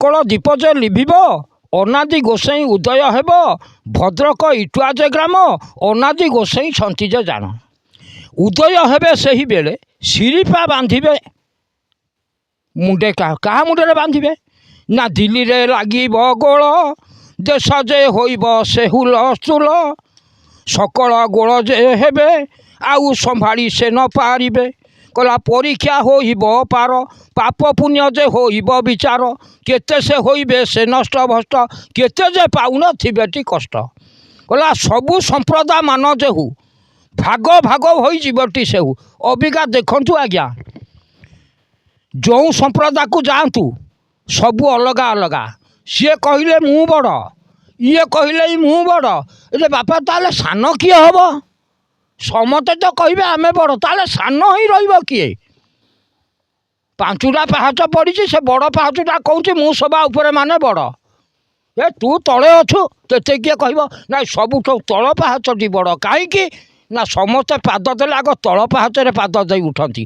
ସକଳ ଦୀପ ଯେ ଲିଭିବ ଅନାଦି ଗୋସାଇଁ ଉଦୟ ହେବ ଭଦ୍ରକ ଇଟୁଆଜେ ଗ୍ରାମ ଅନାଦି ଗୋସାଇଁ ସନ୍ତି ଯେ ଜାଣ। ଉଦୟ ହେବେ ସେହି ବେଳେ ଶିରିପା ବାନ୍ଧିବେ ମୁଣ୍ଡେ କାହା ମୁଣ୍ଡରେ ବାନ୍ଧିବେ ନା ଦିଲ୍ଲୀରେ ଲାଗିବ ଗୋଳ ଦେଶ ଯେ ହୋଇବ ସେ ହୁଲସ୍ତୁଲ ସକଳ ଗୋଳ ଯେ ହେବେ ଆଉ ସମ୍ଭାଳି ସେ ନ ପାରିବେ। କହିଲା ପରୀକ୍ଷା ହୋଇବ ପାର ପାପ ପୁଣ୍ୟ ଯେ ହୋଇବ ବିଚାର କେତେ ସେ ହୋଇବେ ସେ ନଷ୍ଟ ଭଷ୍ଟ କେତେ ଯେ ପାଉନଥିବେଟି କଷ୍ଟ। କହିଲା ସବୁ ସମ୍ପ୍ରଦାୟ ମାନ ଯେହୁ ଭାଗ ଭାଗ ହୋଇଯିବଟି ସେହୁ। ଅବିକା ଦେଖନ୍ତୁ ଆଜ୍ଞା ଯେଉଁ ସମ୍ପ୍ରଦାୟକୁ ଯାଆନ୍ତୁ ସବୁ ଅଲଗା ଅଲଗା। ସିଏ କହିଲେ ମୁଁ ବଡ଼ ଇଏ କହିଲେ ମୁଁ ବଡ଼। ଏ ବାପା ତାହେଲେ ସାନ କିଏ ହେବ? ସମସ୍ତେ ତ କହିବେ ଆମେ ବଡ଼ ତାହେଲେ ସାନ ହିଁ ରହିବ କିଏ? ପାଞ୍ଚଟା ପାହାଚ ପଡ଼ିଛି ସେ ବଡ଼ ପାହାଚଟା କହୁଛି ମୁଁ ସବା ଉପରେ ମାନେ ବଡ଼। ଏ ତୁ ତଳେ ଅଛୁ ତତେ କିଏ କହିବ? ନାଇଁ ସବୁଠୁ ତଳ ପାହାଚଟି ବଡ଼। କାହିଁକି ନା ସମସ୍ତେ ପାଦ ଦେଲେ ଆଗ ତଳ ପାହାଚରେ ପାଦ ଦେଇ ଉଠନ୍ତି।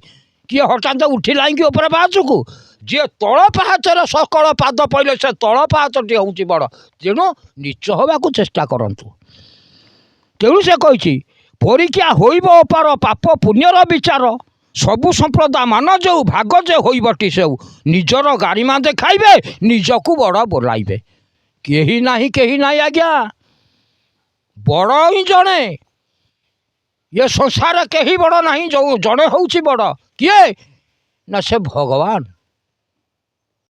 କିଏ ହଠାତ୍ ଉଠିଲାଇଁ କି ଉପରେ ପାହାଚକୁ? ଯିଏ ତଳ ପାହାଚରେ ସକଳ ପାଦ ପଇଲେ ସେ ତଳ ପାହାଚଟି ହେଉଛି ବଡ଼। ତେଣୁ ନିଚ ହେବାକୁ ଚେଷ୍ଟା କରନ୍ତୁ। ତେଣୁ ସେ କହିଛି ପରୀକ୍ଷା ହୋଇବ ଅପାର ପାପ ପୁଣ୍ୟର ବିଚାର ସବୁ ସମ୍ପ୍ରଦାୟ ମାନ ଯେଉଁ ଭାଗ ଯେ ହୋଇବଟି ସେଉ ନିଜର ଗାରିମା ଦେଖାଇବେ ନିଜକୁ ବଡ଼ ବୋଲାଇବେ। କେହି ନାହିଁ ଆଜ୍ଞା ବଡ଼ ହିଁ ଜଣେ। ଏ ସଂସାର କେହି ବଡ଼ ନାହିଁ। ଯେଉଁ ଜଣେ ହେଉଛି ବଡ଼ କିଏ ନା ସେ ଭଗବାନ।